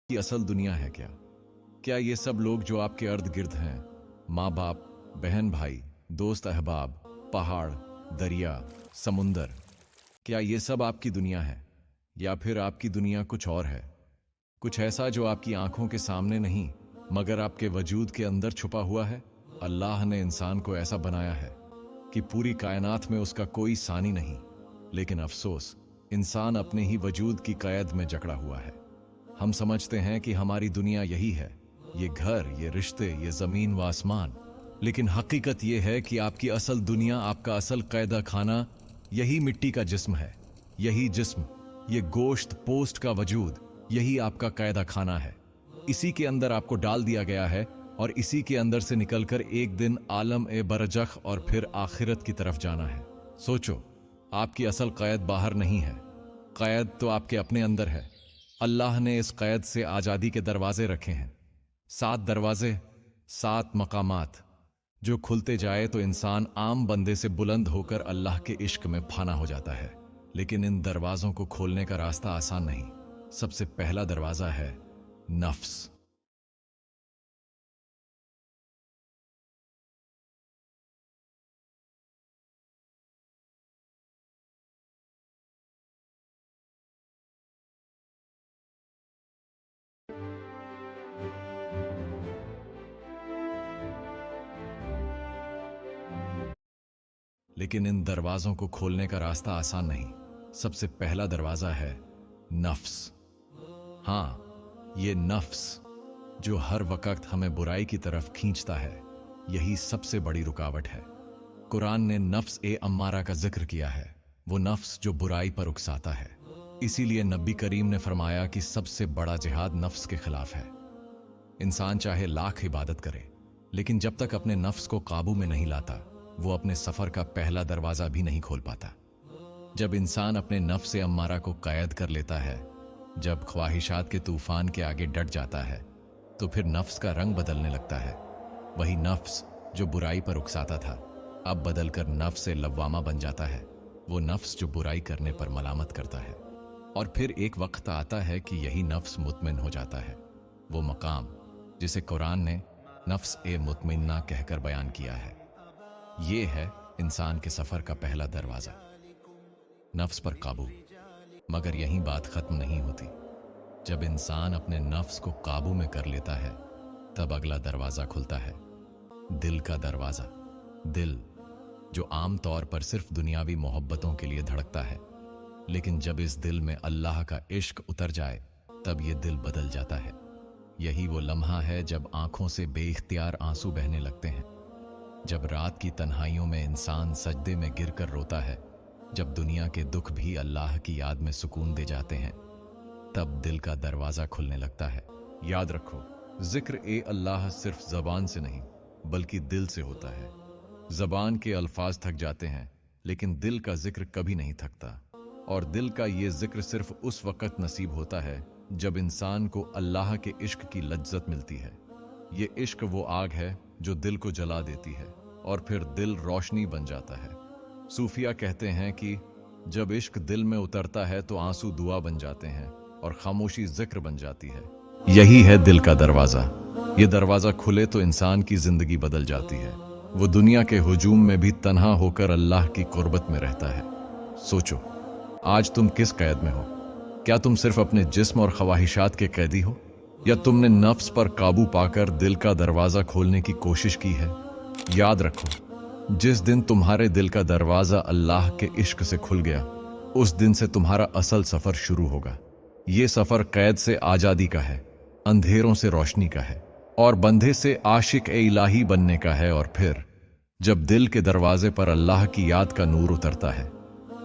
की असल दुनिया है क्या? क्या ये सब लोग जो आपके अर्द गिर्द हैं, माँ बाप, बहन भाई, दोस्त अहबाब, पहाड़, दरिया, समुंदर, क्या ये सब आपकी दुनिया है? या फिर आपकी दुनिया कुछ और है? कुछ ऐसा जो आपकी आंखों के सामने नहीं मगर आपके वजूद के अंदर छुपा हुआ है। अल्लाह ने इंसान को ऐसा बनाया है कि पूरी कायनात में उसका कोई सानी नहीं, लेकिन अफसोस इंसान अपने ही वजूद की कैद में जकड़ा हुआ है। हम समझते हैं कि हमारी दुनिया यही है, ये घर, ये रिश्ते, ये जमीन व आसमान, लेकिन हकीकत ये है कि आपकी असल दुनिया, आपका असल कैदा खाना यही मिट्टी का जिस्म है। यही जिस्म, ये गोश्त पोस्ट का वजूद, यही आपका कैदा खाना है। इसी के अंदर आपको डाल दिया गया है और इसी के अंदर से निकलकर एक दिन आलम ए बरजख और फिर आखिरत की तरफ जाना है। सोचो, आपकी असल कैद बाहर नहीं है, कैद तो आपके अपने अंदर है। अल्लाह ने इस कैद से आजादी के दरवाजे रखे हैं। 7 दरवाजे, 7 मकामात, जो खुलते जाए तो इंसान आम बंदे से बुलंद होकर अल्लाह के इश्क में फाना हो जाता है। लेकिन इन दरवाजों को खोलने का रास्ता आसान नहीं। सबसे पहला दरवाजा है नफ्स। लेकिन इन दरवाजों को खोलने का रास्ता आसान नहीं। सबसे पहला दरवाजा है नफ्स। हाँ, ये नफ्स जो हर वक्त हमें बुराई की तरफ खींचता है, यही सबसे बड़ी रुकावट है। कुरान ने नफ्स ए अम्मारा का जिक्र किया है, वो नफ्स जो बुराई पर उकसाता है। इसीलिए नबी करीम ने फरमाया कि सबसे बड़ा जिहाद नफ्स के खिलाफ है। इंसान चाहे लाख इबादत करे, लेकिन जब तक अपने नफ्स को काबू में नहीं लाता, वो अपने सफर का पहला दरवाजा भी नहीं खोल पाता। जब इंसान अपने नफ्स से अम्मारा को कैद कर लेता है, जब ख्वाहिशात के तूफान के आगे डट जाता है, तो फिर नफ्स का रंग बदलने लगता है। वही नफ्स जो बुराई पर उकसाता था, अब बदलकर नफ्स से लव्वामा बन जाता है। वो नफ्स जो बुराई करने पर मलामत करता है। और फिर एक वक्त आता है कि यही नफ्स मुतमिन हो जाता है। वो मकाम जिसे कुरान ने नफ्स ए मुतमिन्ना कहकर बयान किया है। ये है इंसान के सफर का पहला दरवाजा, नफ्स पर काबू। मगर यहीं बात खत्म नहीं होती। जब इंसान अपने नफ्स को काबू में कर लेता है, तब अगला दरवाजा खुलता है, दिल का दरवाजा। दिल जो आम तौर पर सिर्फ दुनियावी मोहब्बतों के लिए धड़कता है, लेकिन जब इस दिल में अल्लाह का इश्क उतर जाए, तब ये दिल बदल जाता है। यही वो लम्हा है जब आंखों से बेइख्तियार आंसू बहने लगते हैं, जब रात की तन्हाइयों में इंसान सजदे में गिरकर रोता है, जब दुनिया के दुख भी अल्लाह की याद में सुकून दे जाते हैं, तब दिल का दरवाजा खुलने लगता है। याद रखो, जिक्र ए अल्लाह सिर्फ जबान से नहीं, बल्कि दिल से होता है। जबान के अल्फाज थक जाते हैं, लेकिन दिल का जिक्र कभी नहीं थकता। और दिल का ये जिक्र सिर्फ उस वक्त नसीब होता है जब इंसान को अल्लाह के इश्क की लज्जत मिलती है। ये इश्क वो आग है जो दिल को जला देती है और फिर दिल रोशनी बन जाता है। सूफिया कहते हैं कि जब इश्क दिल में उतरता है तो आंसू दुआ बन जाते हैं और खामोशी जिक्र बन जाती है। यही है दिल का दरवाजा। ये दरवाजा खुले तो इंसान की जिंदगी बदल जाती है। वो दुनिया के हुजूम में भी तन्हा होकर अल्लाह की कुर्बत में रहता है। सोचो, आज तुम किस कैद में हो? क्या तुम सिर्फ अपने जिस्म और ख्वाहिशात के कैदी हो, या तुमने नफ्स पर काबू पाकर दिल का दरवाजा खोलने की कोशिश की है? याद रखो, जिस दिन तुम्हारे दिल का दरवाजा अल्लाह के इश्क से खुल गया, उस दिन से तुम्हारा असल सफर शुरू होगा। ये सफर कैद से आजादी का है, अंधेरों से रोशनी का है और बंधे से आशिक ए इलाही बनने का है। और फिर जब दिल के दरवाजे पर अल्लाह की याद का नूर उतरता है,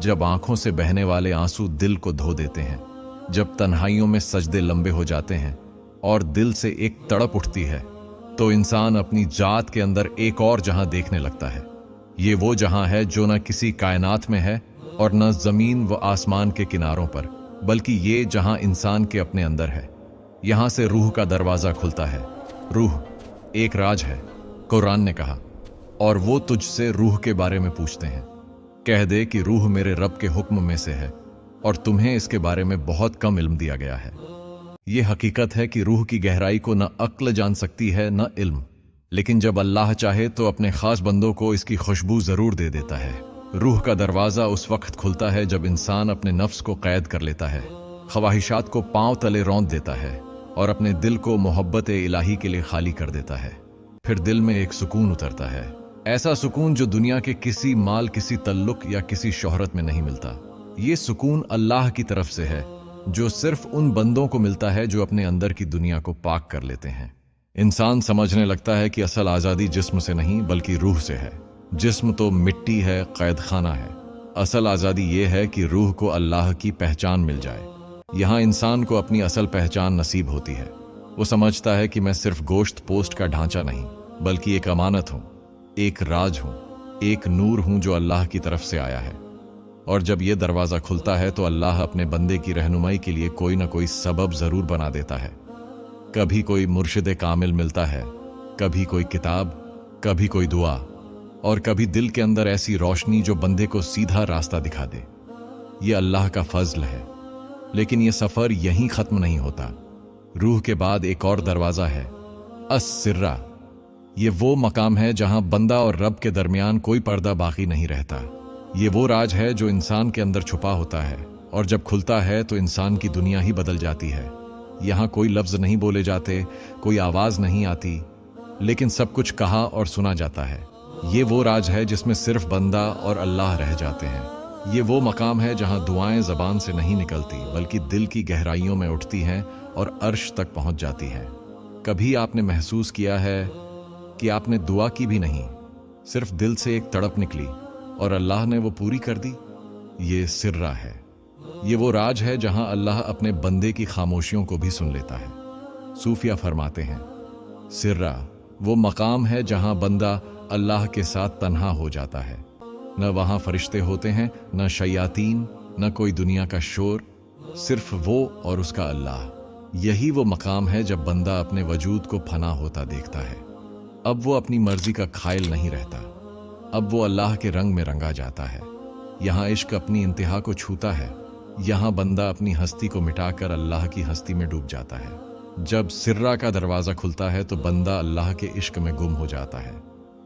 जब आंखों से बहने वाले आंसू दिल को धो देते हैं, जब तन्हाइयों में सजदे लंबे हो जाते हैं और दिल से एक तड़प उठती है, तो इंसान अपनी जात के अंदर एक और जहां देखने लगता है। ये वो जहां है जो न किसी कायनात में है और न जमीन व आसमान के किनारों पर, बल्कि ये जहां इंसान के अपने अंदर है। यहां से रूह का दरवाजा खुलता है। रूह एक राज है, कुरान ने कहा, और वो तुझसे रूह के बारे में पूछते हैं। कह दे कि रूह मेरे रब के हुक्म में से है और तुम्हें इसके बारे में बहुत कम इल्म दिया गया है। ये हकीकत है कि रूह की गहराई को न अक्ल जान सकती है न इल्म, लेकिन जब अल्लाह चाहे तो अपने खास बंदों को इसकी खुशबू जरूर दे देता है। रूह का दरवाजा उस वक्त खुलता है जब इंसान अपने नफ्स को कैद कर लेता है, ख्वाहिशात को पांव तले रौंद देता है और अपने दिल को मोहब्बत इलाही के लिए खाली कर देता है। फिर दिल में एक सुकून उतरता है, ऐसा सुकून जो दुनिया के किसी माल, किसी तल्लुक या किसी शोहरत में नहीं मिलता। ये सुकून अल्लाह की तरफ से है, जो सिर्फ उन बंदों को मिलता है जो अपने अंदर की दुनिया को पाक कर लेते हैं। इंसान समझने लगता है कि असल आज़ादी जिस्म से नहीं बल्कि रूह से है। जिस्म तो मिट्टी है, कैद खाना है। असल आज़ादी ये है कि रूह को अल्लाह की पहचान मिल जाए। यहाँ इंसान को अपनी असल पहचान नसीब होती है। वो समझता है कि मैं सिर्फ गोश्त पोस्ट का ढांचा नहीं, बल्कि एक अमानत हूँ, एक राज हूँ, एक नूर हूँ जो अल्लाह की तरफ से आया है। और जब ये दरवाज़ा खुलता है तो अल्लाह अपने बंदे की रहनुमाई के लिए कोई ना कोई सबब ज़रूर बना देता है। कभी कोई मुर्शिद कामिल मिलता है, कभी कोई किताब, कभी कोई दुआ, और कभी दिल के अंदर ऐसी रोशनी जो बंदे को सीधा रास्ता दिखा दे। ये अल्लाह का फजल है। लेकिन ये सफर यहीं खत्म नहीं होता। रूह के बाद एक और दरवाजा है, अस-सिर्रा। ये वो मकाम है जहां बंदा और रब के दरमियान कोई पर्दा बाकी नहीं रहता। ये वो राज है जो इंसान के अंदर छुपा होता है, और जब खुलता है तो इंसान की दुनिया ही बदल जाती है। यहाँ कोई लफ्ज नहीं बोले जाते, कोई आवाज नहीं आती, लेकिन सब कुछ कहा और सुना जाता है। ये वो राज है जिसमें सिर्फ बंदा और अल्लाह रह जाते हैं। ये वो मकाम है जहां दुआएं जबान से नहीं निकलती बल्कि दिल की गहराइयों में उठती हैं और अर्श तक पहुंच जाती हैं। कभी आपने महसूस किया है कि आपने दुआ की भी नहीं, सिर्फ दिल से एक तड़प निकली और अल्लाह ने वो पूरी कर दी? ये सिर्रा है। ये वो राज है जहां अल्लाह अपने बंदे की खामोशियों को भी सुन लेता है। सूफिया फरमाते हैं, सिर्रा वो मकाम है जहां बंदा अल्लाह के साथ तन्हा हो जाता है। न वहां फरिश्ते होते हैं, न शयातीन, न कोई दुनिया का शोर, सिर्फ वो और उसका अल्लाह। यही वो मकाम है जब बंदा अपने वजूद को फना होता देखता है। अब वो अपनी मर्जी का खाइल नहीं रहता, अब वो अल्लाह के रंग में रंगा जाता है। यहाँ इश्क अपनी इंतहा को छूता है। यहाँ बंदा अपनी हस्ती को मिटाकर अल्लाह की हस्ती में डूब जाता है। जब सिर्रा का दरवाजा खुलता है तो बंदा अल्लाह के इश्क में गुम हो जाता है।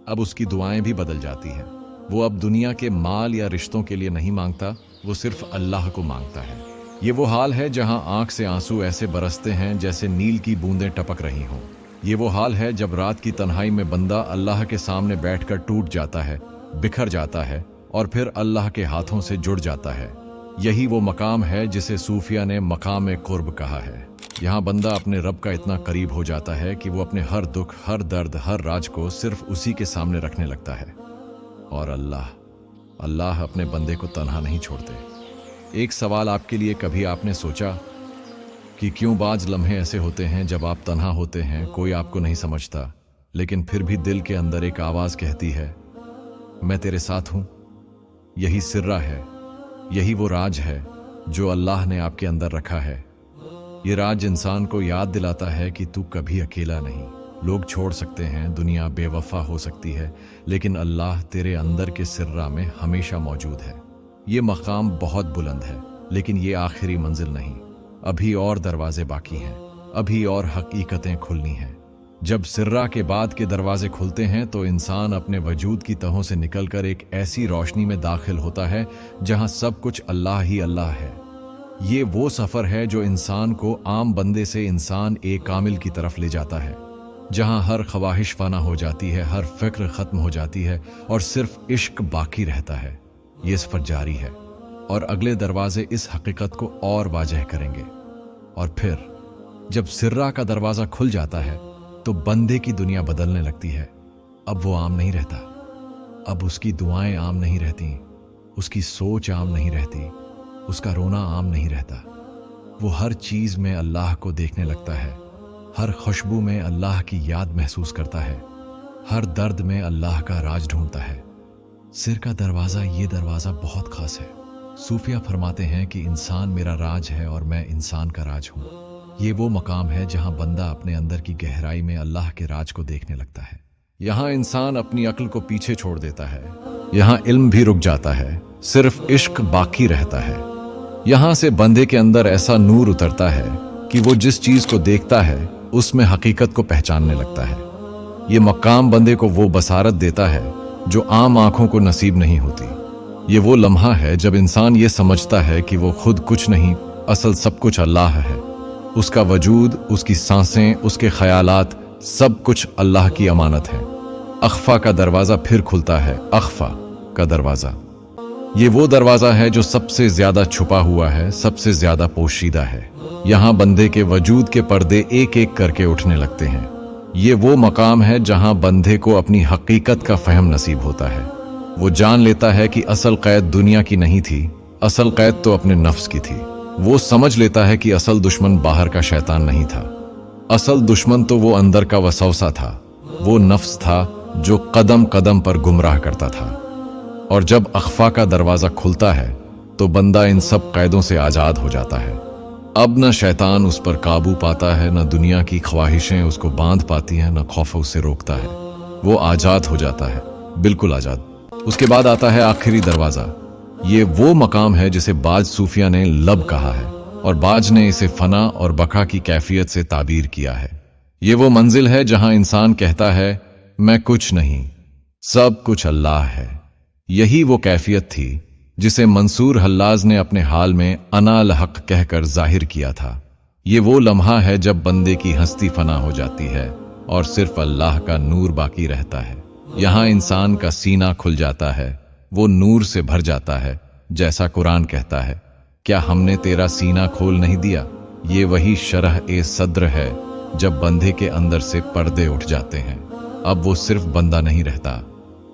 अब उसकी दुआएं भी बदल जाती हैं। वो अब दुनिया के माल या रिश्तों के लिए नहीं मांगता, वो सिर्फ अल्लाह को मांगता है। ये वो हाल है जहां आंख से आंसू ऐसे बरसते हैं जैसे नील की बूंदें टपक रही हों। ये वो हाल है जब रात की तन्हाई में बंदा अल्लाह के सामने बैठकर टूट जाता है, बिखर जाता है और फिर अल्लाह के हाथों से जुड़ जाता है। यही वो मकाम है जिसे सूफिया ने मकाम कुर्ब कहा है। यहाँ बंदा अपने रब का इतना करीब हो जाता है कि वो अपने हर दुख, हर दर्द, हर राज को सिर्फ उसी के सामने रखने लगता है। और अल्लाह अपने बंदे को तन्हा नहीं छोड़ते। एक सवाल आपके लिए, कभी आपने सोचा कि क्यों बाज लम्हे ऐसे होते हैं जब आप तन्हा होते हैं, कोई आपको नहीं समझता, लेकिन फिर भी दिल के अंदर एक आवाज कहती है, मैं तेरे साथ हूं? यही सिर्रा है, यही वो राज है जो अल्लाह ने आपके अंदर रखा है। ये राज इंसान को याद दिलाता है कि तू कभी अकेला नहीं। लोग छोड़ सकते हैं, दुनिया बेवफा हो सकती है, लेकिन अल्लाह तेरे अंदर के सिर्रा में हमेशा मौजूद है। ये मकाम बहुत बुलंद है, लेकिन ये आखिरी मंजिल नहीं। अभी और दरवाजे बाकी हैं, अभी और हकीकतें खुलनी हैं। जब सिर्रा के बाद के दरवाजे खुलते हैं तो इंसान अपने वजूद की तहों से निकलकर एक ऐसी रोशनी में दाखिल होता है जहां सब कुछ अल्लाह ही अल्लाह है। ये वो सफर है जो इंसान को आम बंदे से इंसान एक कामिल की तरफ ले जाता है, जहां हर ख्वाहिश फना हो जाती है, हर फिक्र खत्म हो जाती है और सिर्फ इश्क बाकी रहता है। ये सफर जारी है और अगले दरवाजे इस हकीकत को और वाजह करेंगे। और फिर जब सिर्रा का दरवाजा खुल जाता है तो बंदे की दुनिया बदलने लगती है। अब वो आम नहीं रहता, अब उसकी दुआएं आम नहीं रहती, उसकी सोच आम नहीं रहती, उसका रोना आम नहीं रहता। वो हर चीज में अल्लाह को देखने लगता है, हर खुशबू में अल्लाह की याद महसूस करता है, हर दर्द में अल्लाह का राज ढूंढता है। सिर का दरवाजा, ये दरवाजा बहुत खास है। सूफिया फरमाते हैं कि इंसान मेरा राज है और मैं इंसान का राज हूँ। ये वो मकाम है जहां बंदा अपने अंदर की गहराई में अल्लाह के राज को देखने लगता है। यहाँ इंसान अपनी अक्ल को पीछे छोड़ देता है, यहाँ इल्म भी रुक जाता है, सिर्फ इश्क बाकी रहता है। यहाँ से बंदे के अंदर ऐसा नूर उतरता है कि वो जिस चीज को देखता है उसमें हकीकत को पहचानने लगता है। ये मकाम बंदे को वो बसारत देता है जो आम आंखों को नसीब नहीं होती। ये वो लम्हा है जब इंसान ये समझता है कि वो खुद कुछ नहीं, असल सब कुछ अल्लाह है। उसका वजूद, उसकी सांसें, उसके ख्यालात, सब कुछ अल्लाह की अमानत है। अख्फा का दरवाजा फिर खुलता है। अख्फा का दरवाजा, ये वो दरवाजा है जो सबसे ज्यादा छुपा हुआ है, सबसे ज्यादा पोशीदा है। यहाँ बंदे के वजूद के पर्दे एक एक करके उठने लगते हैं। ये वो मकाम है जहां बंदे को अपनी हकीकत का फहम नसीब होता है। वो जान लेता है कि असल कैद दुनिया की नहीं थी, असल कैद तो अपने नफ्स की थी। वो समझ लेता है कि असल दुश्मन बाहर का शैतान नहीं था, असल दुश्मन तो वो अंदर का वसवसा था, वो नफ्स था जो कदम कदम पर गुमराह करता था। और जब अख्फा का दरवाजा खुलता है तो बंदा इन सब कैदों से आजाद हो जाता है। अब न शैतान उस पर काबू पाता है, न दुनिया की ख्वाहिशें उसको बांध पाती हैं, न खौफ उसे रोकता है। वो आजाद हो जाता है, बिल्कुल आजाद। उसके बाद आता है आखिरी दरवाजा। ये वो मकाम है जिसे बाज सूफिया ने लब कहा है और बाज ने इसे फना और बका की कैफियत से ताबीर किया है। ये वो मंजिल है जहां इंसान कहता है मैं कुछ नहीं, सब कुछ अल्लाह है। यही वो कैफियत थी जिसे मंसूर हल्लाज ने अपने हाल में अना अल हक कहकर जाहिर किया था। ये वो लम्हा है जब बंदे की हस्ती फना हो जाती है और सिर्फ अल्लाह का नूर बाकी रहता है। यहाँ इंसान का सीना खुल जाता है, वो नूर से भर जाता है। जैसा कुरान कहता है, क्या हमने तेरा सीना खोल नहीं दिया? ये वही शरह ए सद्र है जब बंदे के अंदर से पर्दे उठ जाते हैं। अब वो सिर्फ बंदा नहीं रहता,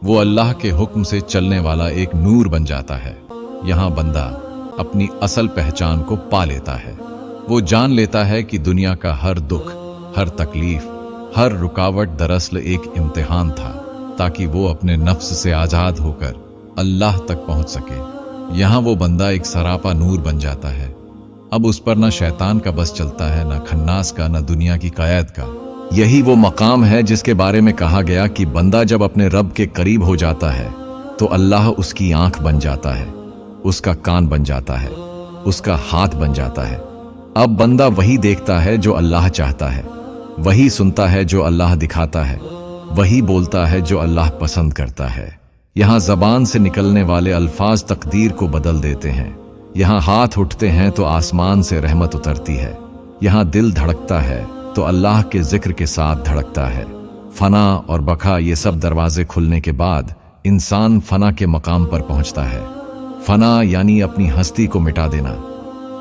वो अल्लाह के हुक्म से चलने वाला एक नूर बन जाता है। यहाँ बंदा अपनी असल पहचान को पा लेता है। वो जान लेता है कि दुनिया का हर दुख, हर तकलीफ, हर रुकावट दरअसल एक इम्तिहान था, ताकि वो अपने नफ्स से आजाद होकर अल्लाह तक पहुंच सके। यहाँ वो बंदा एक सरापा नूर बन जाता है। अब उस पर न शैतान का बस चलता है, न खन्नास का, न दुनिया की कायद का। यही वो मकाम है जिसके बारे में कहा गया कि बंदा जब अपने रब के करीब हो जाता है तो अल्लाह उसकी आंख बन जाता है, उसका कान बन जाता है, उसका हाथ बन जाता है। अब बंदा वही देखता है जो अल्लाह चाहता है, वही सुनता है जो अल्लाह दिखाता है, वही बोलता है जो अल्लाह पसंद करता है। यहाँ जबान से निकलने वाले अल्फाज तकदीर को बदल देते हैं। यहाँ हाथ उठते हैं तो आसमान से रहमत उतरती है। यहाँ दिल धड़कता है तो अल्लाह के जिक्र के साथ धड़कता है। फना और बका, ये सब दरवाजे खुलने के बाद इंसान फना के मकाम पर पहुंचता है। फना यानी अपनी हस्ती को मिटा देना।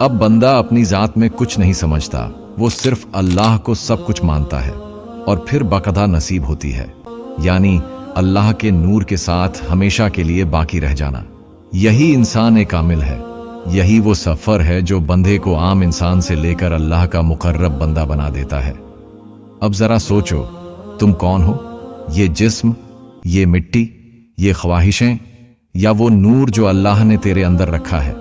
अब बंदा अपनी जात में कुछ नहीं समझता, वो सिर्फ अल्लाह को सब कुछ मानता है। और फिर बकदा नसीब होती है, यानी अल्लाह के नूर के साथ हमेशा के लिए बाकी रह जाना। यही इंसान एक कामिल है। यही वो सफर है जो बंदे को आम इंसान से लेकर अल्लाह का मुकर्रब बंदा बना देता है। अब जरा सोचो, तुम कौन हो? ये जिस्म, ये मिट्टी, ये ख्वाहिशें, या वो नूर जो अल्लाह ने तेरे अंदर रखा है?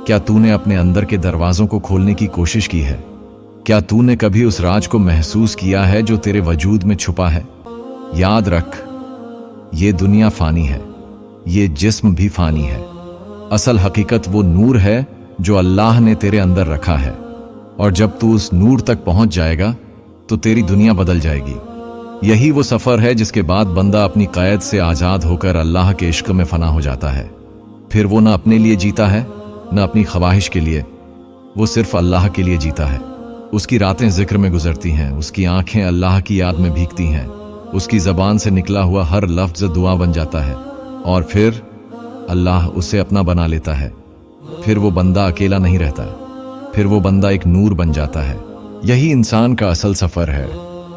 क्या तूने अपने अंदर के दरवाजों को खोलने की कोशिश की है? क्या तूने कभी उस राज को महसूस किया है जो तेरे वजूद में छुपा है? याद रख, ये दुनिया फानी है, ये जिस्म भी फानी है। असल हकीकत वो नूर है जो अल्लाह ने तेरे अंदर रखा है। और जब तू उस नूर तक पहुंच जाएगा तो तेरी दुनिया बदल जाएगी। यही वो सफर है जिसके बाद बंदा अपनी कैद से आजाद होकर अल्लाह के इश्क में फना हो जाता है। फिर वो न अपने लिए जीता है, न अपनी ख्वाहिश के लिए, वो सिर्फ अल्लाह के लिए जीता है। उसकी रातें जिक्र में गुजरती हैं, उसकी आंखें अल्लाह की याद में भीगती हैं, उसकी जबान से निकला हुआ हर लफ्ज दुआ बन जाता है। और फिर अल्लाह उसे अपना बना लेता है। फिर वो बंदा अकेला नहीं रहता, फिर वो बंदा एक नूर बन जाता है। यही इंसान का असल सफर है,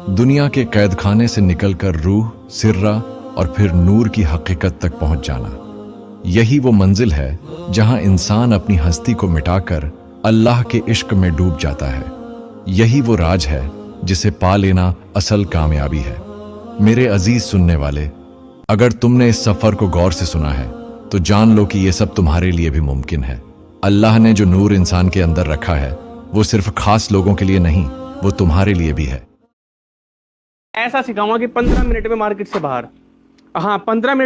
दुनिया के कैद खाने से निकलकर रूह, सिर्रा और फिर नूर की हकीकत तक पहुंच जाना। यही वो मंजिल है जहां इंसान अपनी हस्ती को मिटाकर अल्लाह के इश्क में डूब जाता है। यही वो राज है जिसे पा लेना असल कामयाबी है। मेरे अजीज सुनने वाले, अगर तुमने इस सफर को गौर से सुना है तो जान लो कि यह सब तुम्हारे लिए भी मुमकिन है। अल्लाह ने जो नूर इंसान के अंदर रखा है वो सिर्फ खास लोगों के लिए नहीं, वो तुम्हारे लिए भी है। ऐसा सिखाऊंगा कि 15 मिनट में मार्केट से बाहर। हाँ, 15 मिनट